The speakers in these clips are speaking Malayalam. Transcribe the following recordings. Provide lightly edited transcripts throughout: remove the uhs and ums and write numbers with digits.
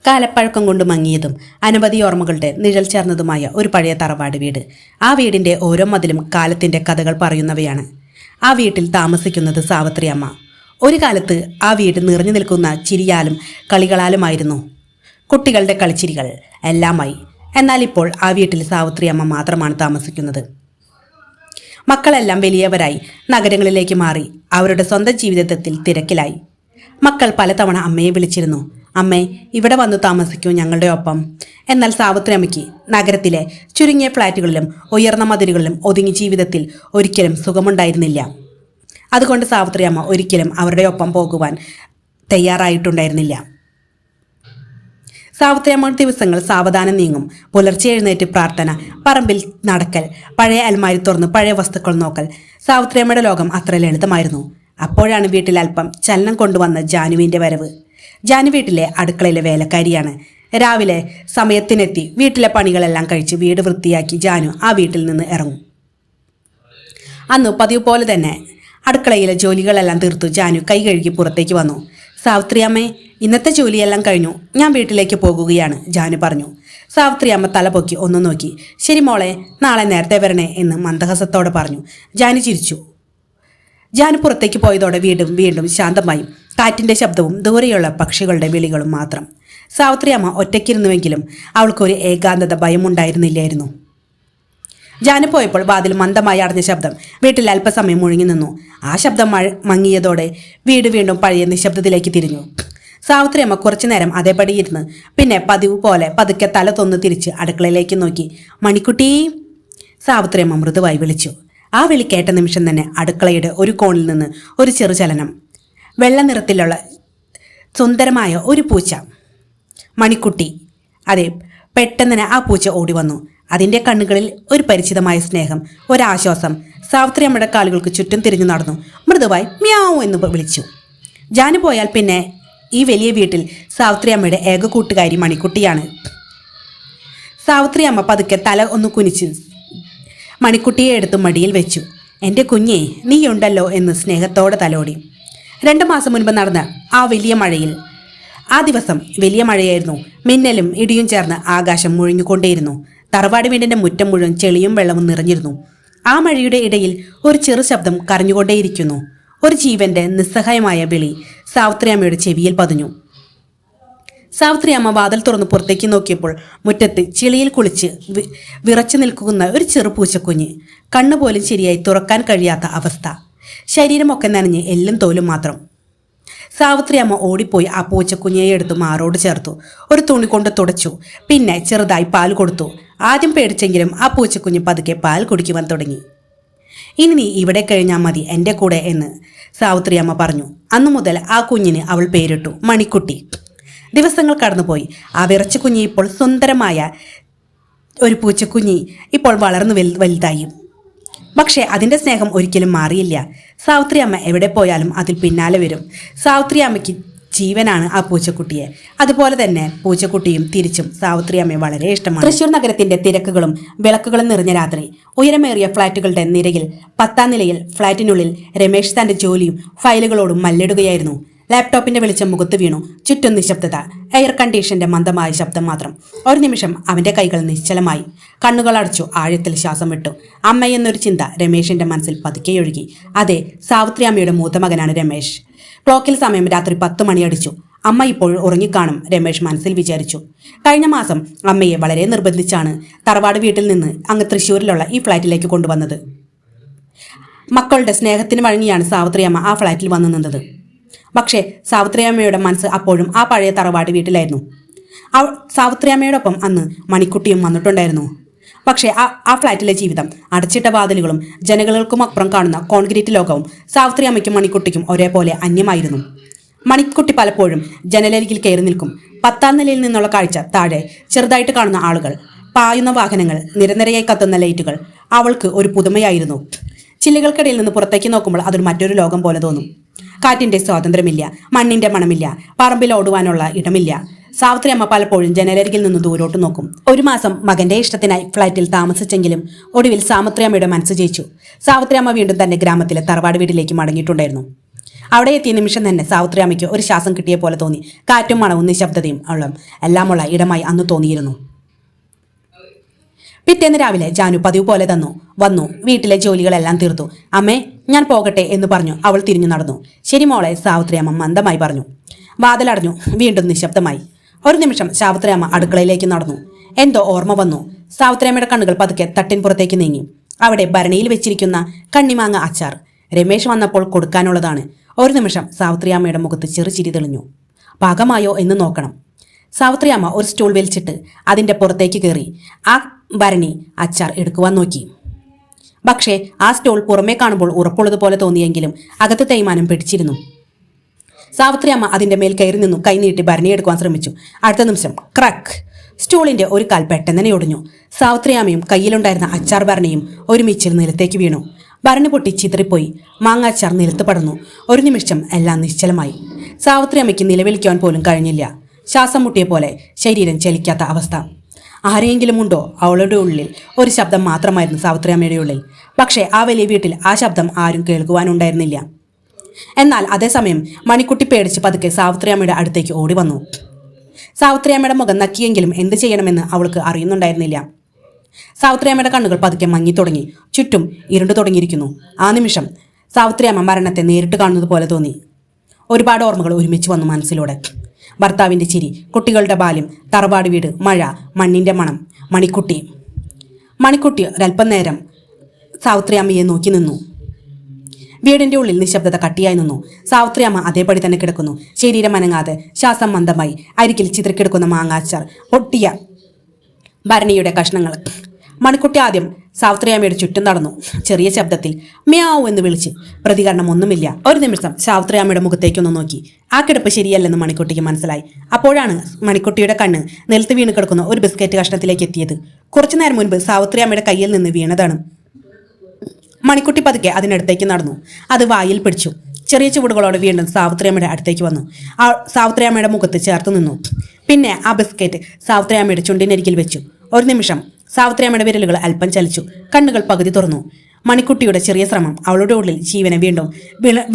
കാലപ്പഴക്കം കൊണ്ട് മങ്ങിയതും അനവധി ഓർമ്മകളുടെ നിഴൽ ചേർന്നതുമായ ഒരു പഴയ തറവാട് വീട്. ആ വീടിൻ്റെ ഓരോ മതിലും കാലത്തിൻ്റെ കഥകൾ പറയുന്നവയാണ്. ആ വീട്ടിൽ താമസിക്കുന്നത് സാവിത്രി അമ്മ. ഒരു കാലത്ത് ആ വീട് നിറഞ്ഞു നിൽക്കുന്ന ചിരിയാലും കളികളാലുമായിരുന്നു. കുട്ടികളുടെ കളിച്ചിരികൾ എല്ലാമായി. എന്നാൽ ഇപ്പോൾ ആ വീട്ടിൽ സാവിത്രി അമ്മ മാത്രമാണ് താമസിക്കുന്നത്. മക്കളെല്ലാം വലിയവരായി നഗരങ്ങളിലേക്ക് മാറി അവരുടെ സ്വന്തം ജീവിതത്തിൽ തിരക്കിലായി. മക്കൾ പലതവണ അമ്മയെ വിളിച്ചിരുന്നു, അമ്മേ ഇവിടെ വന്നു താമസിക്കൂ ഞങ്ങളുടെ ഒപ്പം. എന്നാൽ സാവിത്രി അമ്മയ്ക്ക് നഗരത്തിലെ ചുരുങ്ങിയ ഫ്ലാറ്റുകളിലും ഉയർന്ന മതിലുകളിലും ഒതുങ്ങി ജീവിതത്തിൽ ഒരിക്കലും സുഖമുണ്ടായിരുന്നില്ല. അതുകൊണ്ട് സാവിത്രി അമ്മ ഒരിക്കലും അവരുടെ ഒപ്പം പോകുവാൻ തയ്യാറായിട്ടുണ്ടായിരുന്നില്ല. സാവിത്രി അമ്മ ദിവസങ്ങൾ സാവധാനം നീങ്ങും. പുലർച്ചെ എഴുന്നേറ്റ് പ്രാർത്ഥന, പറമ്പിൽ നടക്കൽ, പഴയ അൽമാരി തുറന്ന് പഴയ വസ്തുക്കൾ നോക്കൽ. സാവിത്രി അമ്മയുടെ ലോകം അത്ര ലളിതമായിരുന്നു. അപ്പോഴാണ് വീട്ടിൽ അല്പം ചലനം കൊണ്ടുവന്ന ജാനുവിൻ്റെ വരവ്. ജാനു വീട്ടിലെ അടുക്കളയിലെ വേലക്കാരിയാണ്. രാവിലെ സമയത്തിനെത്തി വീട്ടിലെ പണികളെല്ലാം കഴിച്ച് വീട് വൃത്തിയാക്കി ജാനു ആ വീട്ടിൽ നിന്ന് ഇറങ്ങും. അന്ന് പതിവ് പോലെ തന്നെ അടുക്കളയിലെ ജോലികളെല്ലാം തീർത്തു ജാനു കൈ കഴുകി പുറത്തേക്ക് വന്നു. സാവിത്രി അമ്മേ, ഇന്നത്തെ ജോലിയെല്ലാം കഴിഞ്ഞു, ഞാൻ വീട്ടിലേക്ക് പോകുകയാണ്, ജാനു പറഞ്ഞു. സാവിത്രി അമ്മ തല പൊക്കി ഒന്ന് നോക്കി. ശരി മോളെ, നാളെ നേരത്തെ വരണേ എന്ന് മന്ദഹസത്തോടെ പറഞ്ഞു. ജാനു ചിരിച്ചു. ജാനു പുറത്തേക്ക് പോയതോടെ വീണ്ടും ശാന്തമായി. കാറ്റിൻ്റെ ശബ്ദവും ദൂരെയുള്ള പക്ഷികളുടെ വിളികളും മാത്രം. സാവിത്രി അമ്മ ഒറ്റയ്ക്കിരുന്നുവെങ്കിലും അവൾക്കൊരു ഏകാന്തത ഭയമുണ്ടായിരുന്നില്ലായിരുന്നു. ജാനു പോയപ്പോൾ വാതിൽ മന്ദമായി അടഞ്ഞ ശബ്ദം വീട്ടിൽ അല്പസമയം മുഴുങ്ങി നിന്നു. ആ ശബ്ദം മങ്ങിയതോടെ വീട് വീണ്ടും പഴയ നിശബ്ദത്തിലേക്ക് തിരിഞ്ഞു. സാവിത്രി അമ്മ കുറച്ചു നേരം അതേപടി ഇരുന്ന് പിന്നെ പതിവ് പോലെ പതുക്കെ തല തൊന്ന് തിരിച്ച് അടുക്കളയിലേക്ക് നോക്കി. മണിക്കുട്ടി, സാവിത്രി അമ്മ മൃദുവായി വിളിച്ചു. ആ വിളി കേട്ട നിമിഷം തന്നെ അടുക്കളയുടെ ഒരു കോണിൽ നിന്ന് ഒരു ചെറുചലനം. വെള്ള നിറത്തിലുള്ള സുന്ദരമായ ഒരു പൂച്ച. മണിക്കുട്ടി. അതെ, പെട്ടെന്ന് ആ പൂച്ച ഓടി വന്നു. അതിൻ്റെ കണ്ണുകളിൽ ഒരു പരിചിതമായ സ്നേഹം, ഒരാശ്വാസം. സാവിത്രി അമ്മയുടെ കാലുകൾക്ക് ചുറ്റും തിരിഞ്ഞു നടന്നു. മൃദുവായി മ്യാവൂ എന്ന് വിളിച്ചു. ജാനു പോയാൽ പിന്നെ ഈ വലിയ വീട്ടിൽ സാവിത്രി അമ്മയുടെ ഏക കൂട്ടുകാരി മണിക്കുട്ടിയാണ്. സാവിത്രി അമ്മ പതുക്കെ തല ഒന്ന് കുനിച്ച് മണിക്കുട്ടിയെ എടുത്ത് മടിയിൽ വെച്ചു. എൻ്റെ കുഞ്ഞേ, നീയുണ്ടല്ലോ എന്ന് സ്നേഹത്തോടെ തലോടി. 2 മാസം മുൻപ് നടന്ന ആ വലിയ മഴയിൽ, ആ ദിവസം വലിയ മഴയായിരുന്നു. മിന്നലും ഇടിയും ചേർന്ന് ആകാശം മുഴിഞ്ഞുകൊണ്ടേയിരുന്നു. തറവാട് വീടിൻ്റെ മുറ്റം മുഴുവൻ ചെളിയും വെള്ളവും നിറഞ്ഞിരുന്നു. ആ മഴയുടെ ഇടയിൽ ഒരു ചെറു ശബ്ദം കരഞ്ഞുകൊണ്ടേയിരിക്കുന്നു. ഒരു ജീവന്റെ നിസ്സഹായമായ വിളി സാവിത്രി അമ്മയുടെ ചെവിയിൽ പതിഞ്ഞു. സാവിത്രി അമ്മ വാതിൽ തുറന്ന് പുറത്തേക്ക് നോക്കിയപ്പോൾ മുറ്റത്ത് ചെളിയിൽ കുളിച്ച് വിറച്ചു നിൽക്കുന്ന ഒരു ചെറു പൂച്ചക്കുഞ്ഞ്. കണ്ണുപോലും ശരിയായി തുറക്കാൻ കഴിയാത്ത അവസ്ഥ. ശരീരമൊക്കെ നനഞ്ഞ് എല്ലും തോലും മാത്രം. സാവിത്രി അമ്മ ഓടിപ്പോയി ആ പൂച്ചക്കുഞ്ഞിയെ എടുത്ത് മാറോട് ചേർത്തു. ഒരു തുണി കൊണ്ട് തുടച്ചു. പിന്നെ ചെറുതായി പാൽ കൊടുത്തു. ആദ്യം പേടിച്ചെങ്കിലും ആ പൂച്ചക്കുഞ്ഞ് പതുക്കെ പാൽ കുടിക്കുവാൻ തുടങ്ങി. ഇനി നീ ഇവിടെ കഴിഞ്ഞാൽ മതി എൻ്റെ കൂടെ എന്ന് സാവിത്രി അമ്മ പറഞ്ഞു. അന്നു മുതൽ ആ കുഞ്ഞിന് അവൾ പേരിട്ടു മണിക്കുട്ടി. ദിവസങ്ങൾ കടന്നുപോയി. ആ വിറച്ച കുഞ്ഞി ഇപ്പോൾ സുന്ദരമായ ഒരു പൂച്ചക്കുഞ്ഞി ഇപ്പോൾ വളർന്നു വലുതായി. പക്ഷേ അതിൻ്റെ സ്നേഹം ഒരിക്കലും മാറിയില്ല. സാവിത്രി അമ്മ എവിടെ പോയാലും അതിൽ പിന്നാലെ വരും. സാവിത്രി അമ്മയ്ക്ക് ജീവനാണ് ആ പൂച്ചക്കുട്ടിയെ. അതുപോലെ തന്നെ പൂച്ചക്കുട്ടിയും തിരിച്ചും സാവിത്രി അമ്മയെ വളരെ ഇഷ്ടമാണ്. തൃശ്ശൂർ നഗരത്തിന്റെ തിരക്കുകളും വിളക്കുകളും നിറഞ്ഞ രാത്രി, ഉയരമേറിയ ഫ്ളാറ്റുകളുടെ നിരയിൽ 10ാം നിലയിൽ ഫ്ളാറ്റിനുള്ളിൽ രമേശ് തന്റെ ജോലിയും ഫയലുകളോടും മല്ലിടുകയായിരുന്നു. ലാപ്ടോപ്പിന്റെ വെളിച്ചം മുഖത്ത് വീണു. ചുറ്റും നിശബ്ദത. എയർ കണ്ടീഷന്റെ മന്ദമായ ശബ്ദം മാത്രം. ഒരു നിമിഷം അവന്റെ കൈകൾ നിശ്ചലമായി. കണ്ണുകൾ അടച്ചു. ആഴത്തിൽ ശ്വാസം വിട്ടു. അമ്മയെന്നൊരു ചിന്ത രമേശിന്റെ മനസ്സിൽ പതുക്കെ ഒഴുകി. അതെ, സാവിത്രി അമ്മയുടെ മൂത്ത മകനാണ് രമേശ്. ക്ലോക്കിൽ സമയം രാത്രി 10 മണിയടിച്ചു. അമ്മ ഇപ്പോൾ ഉറങ്ങിക്കാണും, രമേശ് മനസ്സിൽ വിചാരിച്ചു. കഴിഞ്ഞ മാസം അമ്മയെ വളരെ നിർബന്ധിച്ചാണ് തറവാട് വീട്ടിൽ നിന്ന് അങ്ങ് തൃശ്ശൂരിലുള്ള ഈ ഫ്ളാറ്റിലേക്ക് കൊണ്ടുവന്നത്. മക്കളുടെ സ്നേഹത്തിന് വഴങ്ങിയാണ് സാവിത്രി അമ്മ ആ ഫ്ളാറ്റിൽ വന്നു നിന്നത്. പക്ഷേ സാവിത്രി അമ്മയുടെ മനസ്സ് അപ്പോഴും ആ പഴയ തറവാട് വീട്ടിലായിരുന്നു. സാവിത്രി അമ്മയോടൊപ്പം അന്ന് മണിക്കുട്ടിയും വന്നിട്ടുണ്ടായിരുന്നു. പക്ഷേ ആ ഫ്ളാറ്റിലെ ജീവിതം, അടച്ചിട്ട വാതിലുകളും ജനലുകൾക്കുമപ്പുറം കാണുന്ന കോൺക്രീറ്റ് ലോകവും സാവിത്രി അമ്മയ്ക്കും മണിക്കുട്ടിക്കും ഒരേപോലെ അന്യമായിരുന്നു. മണിക്കുട്ടി പലപ്പോഴും ജനലരികിൽ കയറി നിൽക്കും. 10ാം നിലയിൽ നിന്നുള്ള കാഴ്ച, താഴെ ചെറുതായിട്ട് കാണുന്ന ആളുകൾ, പായുന്ന വാഹനങ്ങൾ, നിരനിരയായി കത്തുന്ന ലൈറ്റുകൾ അവൾക്ക് ഒരു പുതുമയായിരുന്നു. ചില്ലുകൾക്കിടയിൽ നിന്ന് പുറത്തേക്ക് നോക്കുമ്പോൾ അതൊരു മറ്റൊരു ലോകം പോലെ തോന്നും. കാറ്റിൻ്റെ സ്വാതന്ത്ര്യമില്ല, മണ്ണിൻ്റെ മണമില്ല, പറമ്പിൽ ഓടുവാനുള്ള ഇടമില്ല. സാവിത്രി അമ്മ പലപ്പോഴും ജനലരികിൽ നിന്ന് ദൂരോട്ട് നോക്കും. 1 മാസം മകന്റെ ഇഷ്ടത്തിനായി ഫ്ളാറ്റിൽ താമസിച്ചെങ്കിലും ഒടുവിൽ സാവിത്രി അമ്മയുടെ മനസ്സ് ജയിച്ചു. സാവിത്രി അമ്മ വീണ്ടും തന്റെ ഗ്രാമത്തിലെ തറവാട് വീട്ടിലേക്ക് മടങ്ങിയിട്ടുണ്ടായിരുന്നു. അവിടെ എത്തിയ നിമിഷം തന്നെ സാവിത്രിയമ്മയ്ക്ക് ഒരു ശ്വാസം കിട്ടിയ പോലെ തോന്നി. കാറ്റും മണവും നിശബ്ദതയും എല്ലാമുള്ള ഇടമായി അന്ന് തോന്നിയിരുന്നു. പിറ്റേന്ന് രാവിലെ ജാനു പതിവ് പോലെ വന്നു വീട്ടിലെ ജോലികളെല്ലാം തീർത്തു. അമ്മേ, ഞാൻ പോകട്ടെ എന്ന് പറഞ്ഞു അവൾ തിരിഞ്ഞു നടന്നു. ശരി മോളെ, സാവിത്രിയമ്മ മന്ദമായി പറഞ്ഞു. വാതിലടഞ്ഞു. വീണ്ടും നിശബ്ദമായി. ഒരു നിമിഷം സാവിത്രിയമ്മ അടുക്കളയിലേക്ക് നടന്നു. എന്തോ ഓർമ്മ വന്നു. സാവിത്രിയമ്മയുടെ കണ്ണുകൾ പതുക്കെ തട്ടിൻപുറത്തേക്ക് നീങ്ങി. അവിടെ ഭരണിയിൽ വെച്ചിരിക്കുന്ന കണ്ണിമാങ്ങ അച്ചാർ രമേശ് വന്നപ്പോൾ കൊടുക്കാനുള്ളതാണ്. ഒരു നിമിഷം സാവിത്രിയമ്മയുടെ മുഖത്ത് ചെറുചിരി തെളിഞ്ഞു. പാകമായോ എന്ന് നോക്കണം. സാവിത്രിയമ്മ ഒരു സ്റ്റൂൾ വലിച്ചിട്ട് അതിൻ്റെ പുറത്തേക്ക് കയറി ആ ഭരണി അച്ചാർ എടുക്കുവാൻ നോക്കി. പക്ഷേ ആ സ്റ്റൂൾ പുറമേ കാണുമ്പോൾ ഉറപ്പുള്ളതുപോലെ തോന്നിയെങ്കിലും അകത്ത് തേയ്മാനം പിടിച്ചിരുന്നു. സാവിത്രിയമ്മ അതിൻ്റെ മേൽ കയറി നിന്നു കൈ നീട്ടി ഭരണി എടുക്കുവാൻ ശ്രമിച്ചു. അടുത്ത നിമിഷം ക്രാക്ക്! സ്റ്റൂളിൻ്റെ ഒരു കാൽ പെട്ടെന്ന് ഒടിഞ്ഞു. സാവിത്രിയമ്മയും കയ്യിലുണ്ടായിരുന്ന അച്ചാർ ഭരണിയും ഒരുമിച്ച് നിലത്തേക്ക് വീണു. ഭരണി പൊട്ടി ചിതറിപ്പോയി. മാങ്ങാച്ചാർ നിലത്ത് പടർന്നു. ഒരു നിമിഷം എല്ലാം നിശ്ചലമായി. സാവിത്രിയമ്മയ്ക്ക് നിലവിളിക്കുവാൻ പോലും കഴിഞ്ഞില്ല. ശ്വാസം മുട്ടിയ പോലെ ശരീരം ചലിക്കാത്ത അവസ്ഥ. ആരെയെങ്കിലും ഉണ്ടോ? അവളുടെ ഉള്ളിൽ ഒരു ശബ്ദം മാത്രമായിരുന്നു സാവിത്രിയമ്മയുടെ ഉള്ളിൽ. പക്ഷേ ആ വലിയ വീട്ടിൽ ആ ശബ്ദം ആരും കേൾക്കുവാനുണ്ടായിരുന്നില്ല. എന്നാൽ അതേസമയം മണിക്കുട്ടി പേടിച്ച് പതുക്കെ സാവിത്രിയമ്മയുടെ അടുത്തേക്ക് ഓടി വന്നു. സാവിത്രിയമ്മയുടെ മുഖം നക്കിയെങ്കിലും എന്ത് ചെയ്യണമെന്ന് അവൾക്ക് അറിയുന്നുണ്ടായിരുന്നില്ല. സാവിത്രിയമ്മയുടെ കണ്ണുകൾ പതുക്കെ മങ്ങിത്തുടങ്ങി. ചുറ്റും ഇരുണ്ടു തുടങ്ങിയിരിക്കുന്നു. ആ നിമിഷം സാവിത്രിയമ്മ മരണത്തെ നേരിട്ട് കാണുന്നത് പോലെ തോന്നി. ഒരുപാട് ഓർമ്മകൾ ഒരുമിച്ച് വന്നു മനസ്സിലൂടെ. ഭർത്താവിൻ്റെ ചിരി, കുട്ടികളുടെ ബാല്യം, തറവാട് വീട്, മഴ, മണ്ണിൻ്റെ മണം, മണിക്കുട്ടി ഒരല്പം നേരം സാവിത്രിയമ്മയെ നോക്കി നിന്നു. വീടിൻ്റെ ഉള്ളിൽ നിശബ്ദത കട്ടിയായി നിന്നു. സാവിത്രിയമ്മ അതേപടി തന്നെ കിടക്കുന്നു. ശരീരം അനങ്ങാതെ, ശ്വാസം മന്ദമായി. അരികിൽ ചിതറിക്കിടക്കുന്ന മാങ്ങാച്ചാർ, പൊട്ടിയ ഭരണിയുടെ കഷ്ണങ്ങൾ. മണിക്കുട്ടി ആദ്യം സാവിത്രിയമ്മയുടെ ചുറ്റും നടന്നു. ചെറിയ ശബ്ദത്തിൽ മ്യാവൂ എന്ന് വിളിച്ച്. പ്രതികരണം ഒന്നുമില്ല. ഒരു നിമിഷം സാവിത്രിയമ്മയുടെ മുഖത്തേക്കൊന്ന് നോക്കി. ആ കിടപ്പ് ശരിയല്ലെന്ന് മണിക്കുട്ടിക്ക് മനസ്സിലായി. അപ്പോഴാണ് മണിക്കുട്ടിയുടെ കണ്ണ് നിലത്ത് വീണ് കിടക്കുന്ന ഒരു ബിസ്ക്കറ്റ് കഷ്ണത്തിലേക്ക് എത്തിയത്. കുറച്ചു നേരം മുൻപ് സാവിത്രിയമ്മയുടെ കയ്യിൽ നിന്ന് വീണതാണ്. മണിക്കുട്ടി പതുക്കെ അതിനടുത്തേക്ക് നടന്നു. അത് വായിൽ പിടിച്ചു. ചെറിയ ചുവടുകളോടെ വീണ്ടും സാവിത്രിയമ്മയുടെ അടുത്തേക്ക് വന്നു. സാവിത്രിയമ്മയുടെ മുഖത്ത് ചേർത്ത് നിന്നു. പിന്നെ ആ ബിസ്ക്കറ്റ് സാവിത്രിയമ്മയുടെ ചുണ്ടിനരികിൽ വെച്ചു. ഒരു നിമിഷം സാവിത്രിയമ്മയുടെ വിരലുകൾ അല്പം ചലിച്ചു. കണ്ണുകൾ പകുതി തുറന്നു. മണിക്കുട്ടിയുടെ ചെറിയ ശ്രമം അവളുടെ ഉള്ളിൽ ജീവനെ വീണ്ടും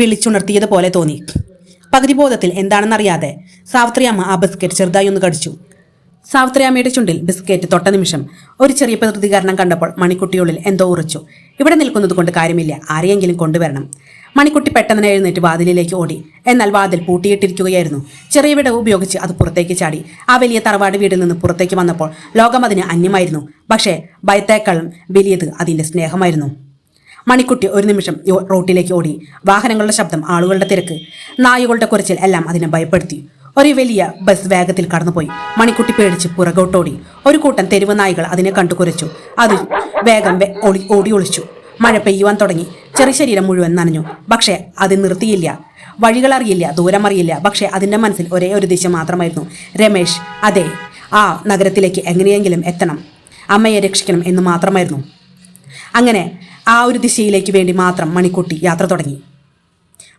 വിളിച്ചുണർത്തിയതുപോലെ തോന്നി. പകുതി ബോധത്തിൽ എന്താണെന്നറിയാതെ സാവിത്രിയമ്മ ആ ബിസ്ക്കറ്റ് ചെറുതായി ഒന്ന് കടിച്ചു. സാവിത്രിയമ്മയുടെ ചുണ്ടിൽ ബിസ്ക്കറ്റ് തൊട്ട നിമിഷം ഒരു ചെറിയ പ്രതികരണം കണ്ടപ്പോൾ മണിക്കുട്ടിയുള്ളിൽ എന്തോ ഉറച്ചു. ഇവിടെ നിൽക്കുന്നത് കൊണ്ട് കാര്യമില്ല, ആരെയെങ്കിലും കൊണ്ടുവരണം. മണിക്കുട്ടി പെട്ടെന്ന് എഴുന്നേറ്റ് വാതിലിലേക്ക് ഓടി. എന്നാൽ വാതിൽ പൂട്ടിയിട്ടിരിക്കുകയായിരുന്നു. ചെറിയ വിടവ് ഉപയോഗിച്ച് അത് പുറത്തേക്ക് ചാടി. ആ വലിയ തറവാട് വീട്ടിൽ നിന്ന് പുറത്തേക്ക് വന്നപ്പോൾ ലോകം അതിന് അന്യമായിരുന്നു. പക്ഷേ ഭയത്തേക്കാളും വലിയത് അതിൻ്റെ സ്നേഹമായിരുന്നു. മണിക്കുട്ടി ഒരു നിമിഷം റോട്ടിലേക്ക് ഓടി. വാഹനങ്ങളുടെ ശബ്ദം, ആളുകളുടെ തിരക്ക്, നായകളുടെ കുരച്ചിൽ എല്ലാം അതിനെ ഭയപ്പെടുത്തി. ഒരു വലിയ ബസ് വേഗത്തിൽ കടന്നുപോയി. മണിക്കുട്ടി പേടിച്ച് പുറകോട്ടോടി. ഒരു കൂട്ടം തെരുവ് നായ്കൾ അതിനെ കണ്ടു കുരച്ചു. അത് വേഗം ഓടി ഒളിച്ചു. മഴ പെയ്യുവാൻ തുടങ്ങി. ചെറിയ ശരീരം മുഴുവൻ നനഞ്ഞു. പക്ഷേ അത് നിർത്തിയില്ല. വഴികളറിയില്ല, ദൂരം അറിയില്ല. പക്ഷേ അതിൻ്റെ മനസ്സിൽ ഒരേ ഒരു ദിശ മാത്രമായിരുന്നു. രമേശ്, അതെ, ആ നഗരത്തിലേക്ക് എങ്ങനെയെങ്കിലും എത്തണം, അമ്മയെ രക്ഷിക്കണം എന്ന് മാത്രമായിരുന്നു. അങ്ങനെ ആ ഒരു ദിശയിലേക്ക് വേണ്ടി മാത്രം മണിക്കുട്ടി യാത്ര തുടങ്ങി.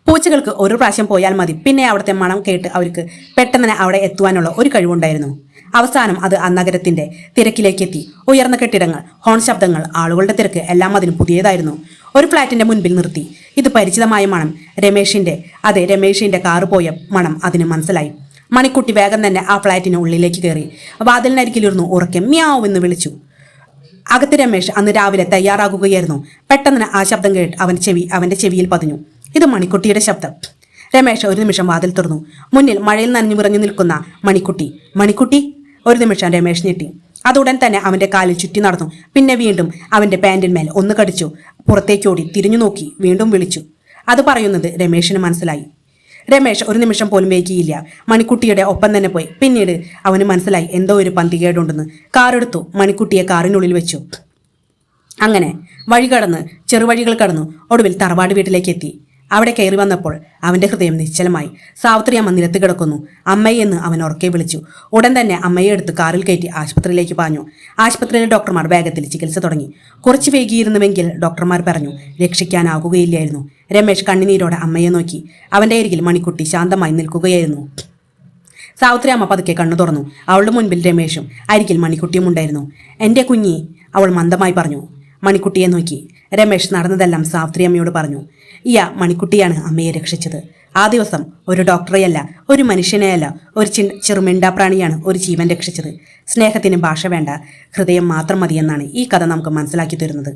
പൂച്ചകൾക്ക് ഒരു പ്രാവശ്യം പോയാൽ മതി, പിന്നെ അവിടുത്തെ മണം കേട്ട് അവർക്ക് പെട്ടെന്ന് അവിടെ എത്തുവാനുള്ള ഒരു കഴിവുണ്ടായിരുന്നു. അവസാനം അത് ആ നഗരത്തിൻ്റെ തിരക്കിലേക്ക് എത്തി. ഉയർന്ന കെട്ടിടങ്ങൾ, ഹോൺ ശബ്ദങ്ങൾ, ആളുകളുടെ തിരക്ക് എല്ലാം അതിന് പുതിയതായിരുന്നു. ഒരു ഫ്ലാറ്റിൻ്റെ മുൻപിൽ നിർത്തി. ഇത് പരിചിതമായ മണം. രമേശിൻ്റെ കാറ് പോയ മണം അതിന് മനസ്സിലായി. മണിക്കുട്ടി വേഗം തന്നെ ആ ഫ്ലാറ്റിന് ഉള്ളിലേക്ക് കയറി. വാതിലിനരികിലിരുന്നു ഉറക്കെ മ്യാവ് എന്ന് വിളിച്ചു. അകത്ത് രമേശ് അന്ന് രാവിലെ തയ്യാറാകുകയായിരുന്നു. പെട്ടെന്ന് ആ ശബ്ദം കേട്ട് അവൻ്റെ ചെവിയിൽ പതിഞ്ഞു. ഇത് മണിക്കുട്ടിയുടെ ശബ്ദം. രമേശ് ഒരു നിമിഷം വാതിൽ തുറന്നു. മുന്നിൽ മഴയിൽ നനഞ്ഞു വിറഞ്ഞു നിൽക്കുന്ന മണിക്കുട്ടി. ഒരു നിമിഷം രമേശ് ഞെട്ടി. അതുടൻ തന്നെ അവൻ്റെ കാലിൽ ചുറ്റി നടന്നു. പിന്നെ വീണ്ടും അവൻ്റെ പാൻറിന്മേൽ ഒന്ന് കടിച്ചു. പുറത്തേക്കോടി തിരിഞ്ഞു നോക്കി. വീണ്ടും വിളിച്ചു. അത് പറയുന്നത് രമേശിന് മനസ്സിലായി. രമേശ് ഒരു നിമിഷം പോലും വൈകിയില്ല. മണിക്കുട്ടിയുടെ ഒപ്പം തന്നെ പോയി. പിന്നീട് അവന് മനസ്സിലായി എന്തോ ഒരു പന്തികേടുണ്ടെന്ന്. കാറെടുത്തു. മണിക്കുട്ടിയെ കാറിനുള്ളിൽ വെച്ചു. അങ്ങനെ ചെറുവഴികൾ കടന്നു ഒടുവിൽ തറവാട് വീട്ടിലേക്ക് എത്തി. അവിടെ കയറി വന്നപ്പോൾ അവൻ്റെ ഹൃദയം നിശ്ചലമായി. സാവിത്രിയമ്മ നിലത്ത് കിടക്കുന്നു. അമ്മയെന്ന് അവൻ ഉറക്കെ വിളിച്ചു. ഉടൻ തന്നെ അമ്മയെ എടുത്ത് കാറിൽ കയറ്റി ആശുപത്രിയിലേക്ക് പാഞ്ഞു. ആശുപത്രിയിലെ ഡോക്ടർമാർ വേഗത്തിൽ ചികിത്സ തുടങ്ങി. കുറച്ച് വൈകിയിരുന്നുവെങ്കിൽ ഡോക്ടർമാർ പറഞ്ഞു രക്ഷിക്കാനാകുകയില്ലായിരുന്നു. രമേശ് കണ്ണുനീരോടെ അമ്മയെ നോക്കി. അവൻ്റെ അരികിൽ മണിക്കുട്ടി ശാന്തമായി നിൽക്കുകയായിരുന്നു. സാവിത്രിയമ്മ പതുക്കെ കണ്ണു തുറന്നു. അവളുടെ മുൻപിൽ രമേശും അരികിൽ മണിക്കുട്ടിയും ഉണ്ടായിരുന്നു. എൻ്റെ കുഞ്ഞി, അവൾ മന്ദമായി പറഞ്ഞു. മണിക്കുട്ടിയെ നോക്കി. രമേശ് നടന്നതെല്ലാം സാവിത്രി അമ്മയോട് പറഞ്ഞു. മണിക്കുട്ടിയാണ് അമ്മയെ രക്ഷിച്ചത്. ആ ദിവസം ഒരു ഡോക്ടറെയല്ല, ഒരു മനുഷ്യനെയല്ല, ഒരു ചെറുമിണ്ടാപ്രാണിയാണ് ഒരു ജീവൻ രക്ഷിച്ചത്. സ്നേഹത്തിന് ഭാഷ വേണ്ട, ഹൃദയം മാത്രം മതിയെന്നാണ് ഈ കഥ നമുക്ക് മനസ്സിലാക്കി തരുന്നത്.